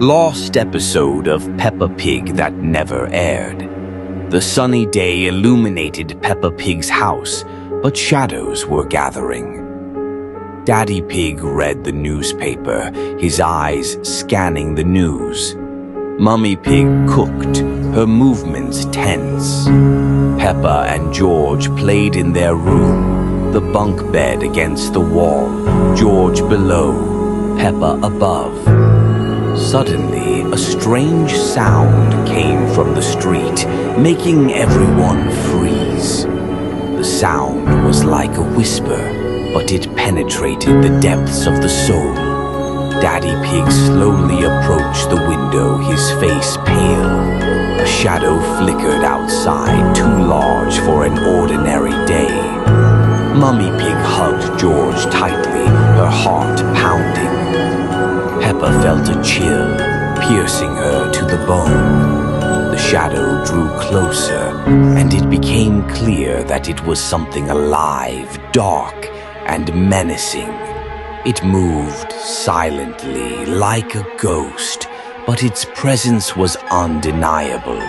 Lost episode of Peppa Pig that never aired. The sunny day illuminated Peppa Pig's house, but shadows were gathering. Daddy Pig read the newspaper, his eyes scanning the news. Mummy Pig cooked, her movements tense. Peppa and George played in their room, the bunk bed against the wall, George below, Peppa above. Suddenly, a strange sound came from the street, making everyone freeze. The sound was like a whisper, but it penetrated the depths of the soul. Daddy Pig slowly approached the window, his face pale. A shadow flickered outside, too large for an ordinary day. Mummy Pig hugged George tightly, her heart pounding. Peppa felt a chill, piercing her to the bone. The shadow drew closer, and it became clear that it was something alive, dark, and menacing. It moved silently, like a ghost, but its presence was undeniable.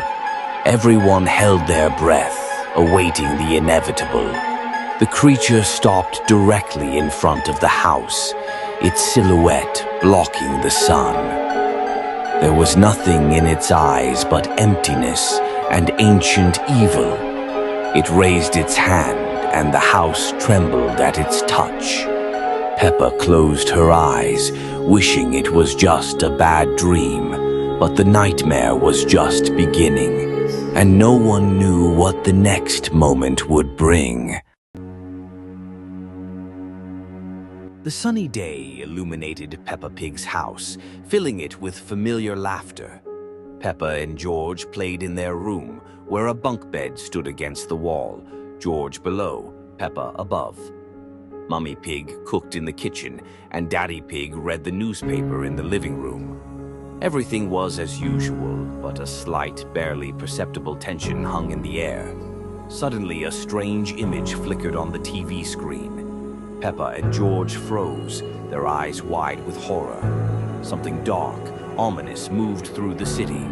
Everyone held their breath, awaiting the inevitable. The creature stopped directly in front of the house, its silhouette blocking the sun. There was nothing in its eyes but emptiness and ancient evil. It raised its hand, and the house trembled at its touch. Peppa closed her eyes, wishing it was just a bad dream, but the nightmare was just beginning, and no one knew what the next moment would bring. The sunny day illuminated Peppa Pig's house, filling it with familiar laughter. Peppa and George played in their room, where a bunk bed stood against the wall, George below, Peppa above. Mummy Pig cooked in the kitchen, and Daddy Pig read the newspaper in the living room. Everything was as usual, but a slight, barely perceptible tension hung in the air. Suddenly, a strange image flickered on the TV screen. Peppa and George froze, their eyes wide with horror. Something dark, ominous moved through the city.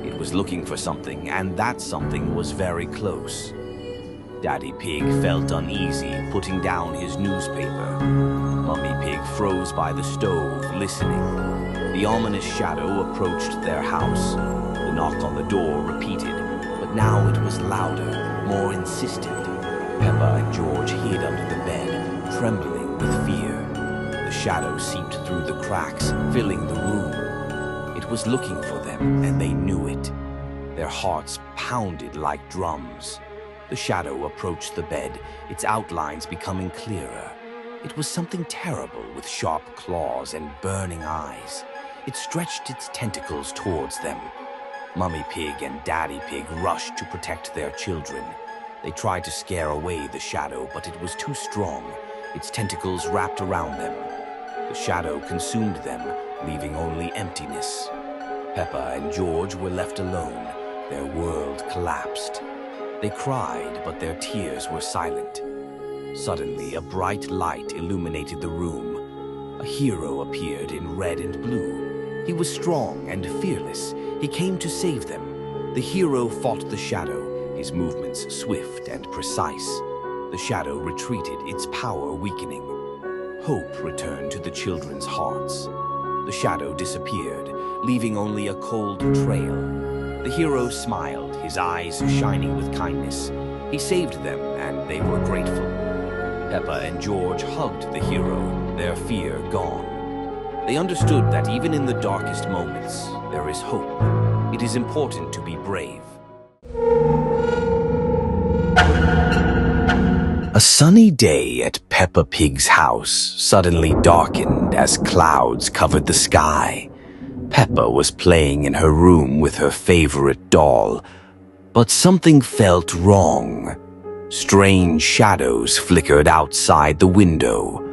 It was looking for something, and that something was very close. Daddy Pig felt uneasy, putting down his newspaper. Mummy Pig froze by the stove, listening. The ominous shadow approached their house. The knock on the door repeated, but now it was louder, more insistent. Peppa and George hid under the bed, trembling with fear. The shadow seeped through the cracks, filling the room. It was looking for them, and they knew it. Their hearts pounded like drums. The shadow approached the bed, its outlines becoming clearer. It was something terrible with sharp claws and burning eyes. It stretched its tentacles towards them. Mummy Pig and Daddy Pig rushed to protect their children. They tried to scare away the shadow, but it was too strong. Its tentacles wrapped around them. The shadow consumed them, leaving only emptiness. Peppa and George were left alone. Their world collapsed. They cried, but their tears were silent. Suddenly, a bright light illuminated the room. A hero appeared in red and blue. He was strong and fearless. He came to save them. The hero fought the shadow, his movements swift and precise. The shadow retreated, its power weakening. Hope returned to the children's hearts. The shadow disappeared, leaving only a cold trail. The hero smiled, his eyes shining with kindness. He saved them, and they were grateful. Peppa and George hugged the hero, their fear gone. They understood that even in the darkest moments, there is hope. It is important to be brave. A sunny day at Peppa Pig's house suddenly darkened as clouds covered the sky. Peppa was playing in her room with her favorite doll, but something felt wrong. Strange shadows flickered outside the window.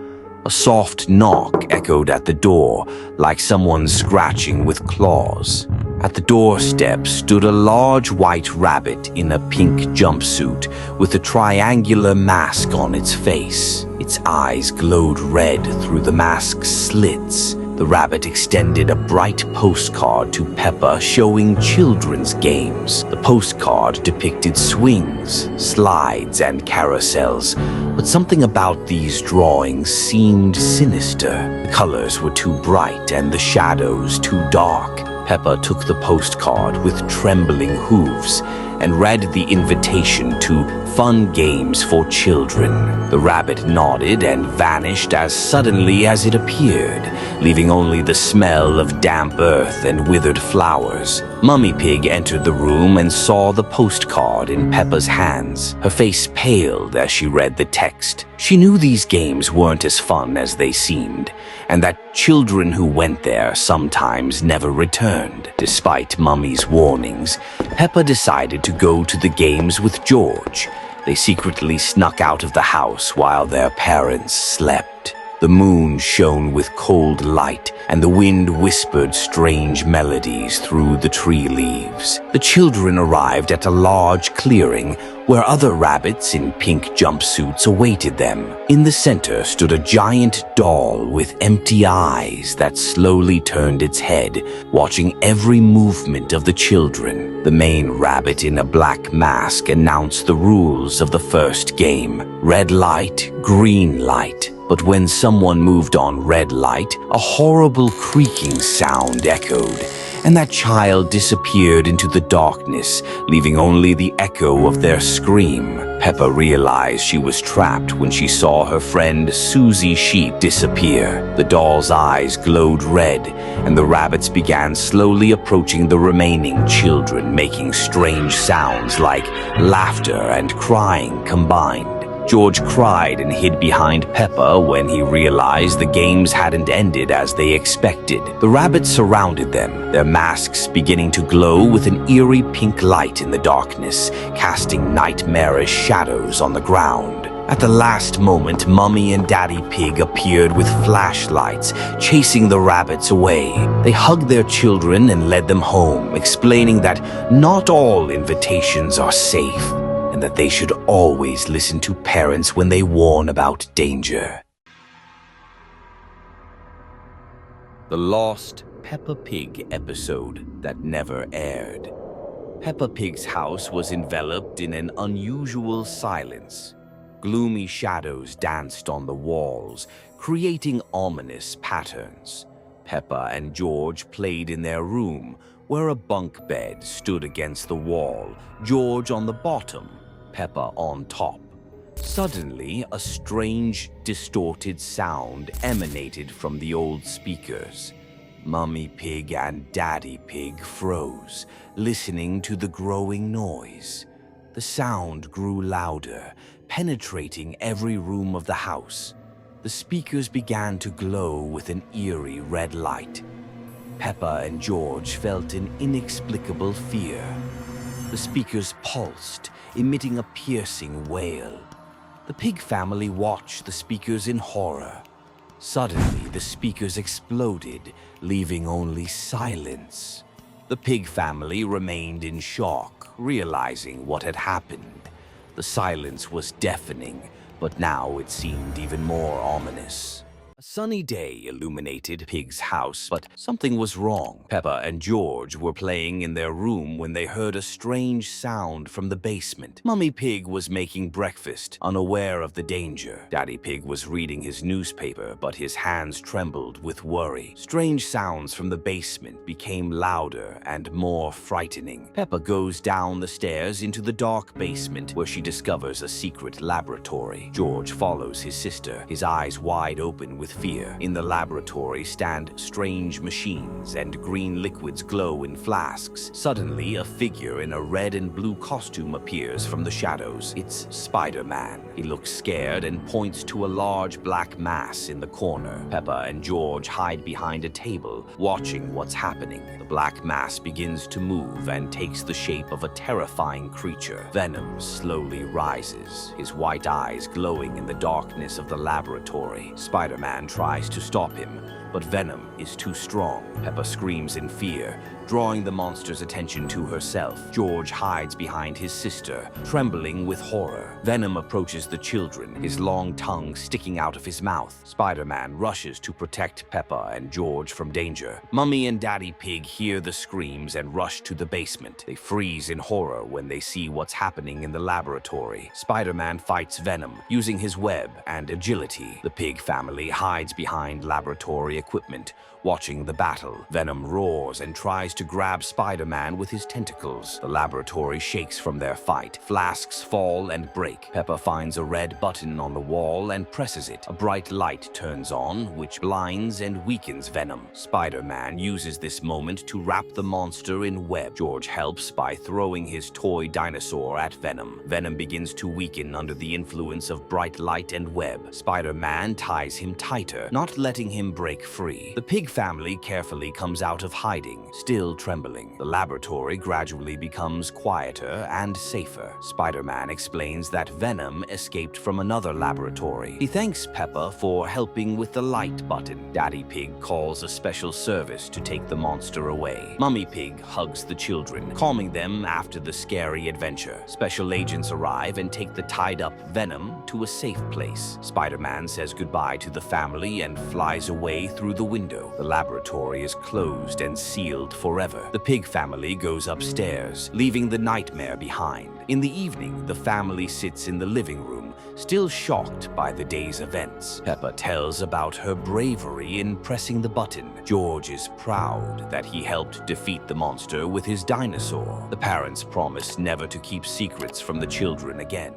A soft knock echoed at the door, like someone scratching with claws. At the doorstep stood a large white rabbit in a pink jumpsuit with a triangular mask on its face. Its eyes glowed red through the mask's slits, The rabbit extended a bright postcard to Peppa showing children's games. The postcard depicted swings, slides, and carousels, but something about these drawings seemed sinister. The colors were too bright and the shadows too dark. Peppa took the postcard with trembling hooves and read the invitation to fun games for children. The rabbit nodded and vanished as suddenly as it appeared, leaving only the smell of damp earth and withered flowers. Mummy Pig entered the room and saw the postcard in Peppa's hands. Her face paled as she read the text. She knew these games weren't as fun as they seemed, and that children who went there sometimes never returned. Despite Mummy's warnings, Peppa decided to go to the games with George. They secretly snuck out of the house while their parents slept. The moon shone with cold light, and the wind whispered strange melodies through the tree leaves. The children arrived at a large clearing where other rabbits in pink jumpsuits awaited them. In the center stood a giant doll with empty eyes that slowly turned its head, watching every movement of the children. The main rabbit in a black mask announced the rules of the first game: red light, green light. But when someone moved on red light, a horrible creaking sound echoed, and that child disappeared into the darkness, leaving only the echo of their scream. Peppa realized she was trapped when she saw her friend Susie Sheep disappear. The doll's eyes glowed red, and the rabbits began slowly approaching the remaining children, making strange sounds like laughter and crying combined. George cried and hid behind Peppa when he realized the games hadn't ended as they expected. The rabbits surrounded them, their masks beginning to glow with an eerie pink light in the darkness, casting nightmarish shadows on the ground. At the last moment, Mummy and Daddy Pig appeared with flashlights, chasing the rabbits away. They hugged their children and led them home, explaining that not all invitations are safe, and that they should always listen to parents when they warn about danger. The lost Peppa Pig episode that never aired. Peppa Pig's house was enveloped in an unusual silence. Gloomy shadows danced on the walls, creating ominous patterns. Peppa and George played in their room, where a bunk bed stood against the wall, George on the bottom, Peppa on top. Suddenly, a strange, distorted sound emanated from the old speakers. Mummy Pig and Daddy Pig froze, listening to the growing noise. The sound grew louder, penetrating every room of the house. The speakers began to glow with an eerie red light. Peppa and George felt an inexplicable fear. The speakers pulsed, emitting a piercing wail. The pig family watched the speakers in horror. Suddenly, the speakers exploded, leaving only silence. The pig family remained in shock, realizing what had happened. The silence was deafening, but now it seemed even more ominous. A sunny day illuminated Pig's house, but something was wrong. Peppa and George were playing in their room when they heard a strange sound from the basement. Mummy Pig was making breakfast, unaware of the danger. Daddy Pig was reading his newspaper, but his hands trembled with worry. Strange sounds from the basement became louder and more frightening. Peppa goes down the stairs into the dark basement, where she discovers a secret laboratory. George follows his sister, his eyes wide open with fear. In the laboratory stand strange machines, and green liquids glow in flasks. Suddenly, a figure in a red and blue costume appears from the shadows. It's Spider-Man. He looks scared and points to a large black mass in the corner. Peppa and George hide behind a table, watching what's happening. The black mass begins to move and takes the shape of a terrifying creature. Venom slowly rises, his white eyes glowing in the darkness of the laboratory. Spider-Man tries to stop him, but venom is too strong. Peppa screams in fear, drawing the monster's attention to herself. George hides behind his sister, trembling with horror. Venom approaches the children, his long tongue sticking out of his mouth. Spider-Man rushes to protect Peppa and George from danger. Mummy and Daddy Pig hear the screams and rush to the basement. They freeze in horror when they see what's happening in the laboratory. Spider-Man fights Venom using his web and agility. The Pig family hides behind laboratory equipment, watching the battle. Venom roars and tries to grab Spider-Man with his tentacles. The laboratory shakes from their fight. Flasks fall and break. Peppa finds a red button on the wall and presses it. A bright light turns on, which blinds and weakens Venom. Spider-Man uses this moment to wrap the monster in web. George helps by throwing his toy dinosaur at Venom. Venom begins to weaken under the influence of bright light and web. Spider-Man ties him tighter, not letting him break free. The Pig family carefully comes out of hiding, still trembling. The laboratory gradually becomes quieter and safer. Spider-Man explains that Venom escaped from another laboratory. He thanks Peppa for helping with the light button. Daddy Pig calls a special service to take the monster away. Mummy Pig hugs the children, calming them after the scary adventure. Special agents arrive and take the tied-up Venom to a safe place. Spider-Man says goodbye to the family and flies away through the window. The laboratory is closed and sealed forever. The Pig family goes upstairs, leaving the nightmare behind. In the evening, the family sits in the living room, still shocked by the day's events. Peppa tells about her bravery in pressing the button. George is proud that he helped defeat the monster with his dinosaur. The parents promise never to keep secrets from the children again.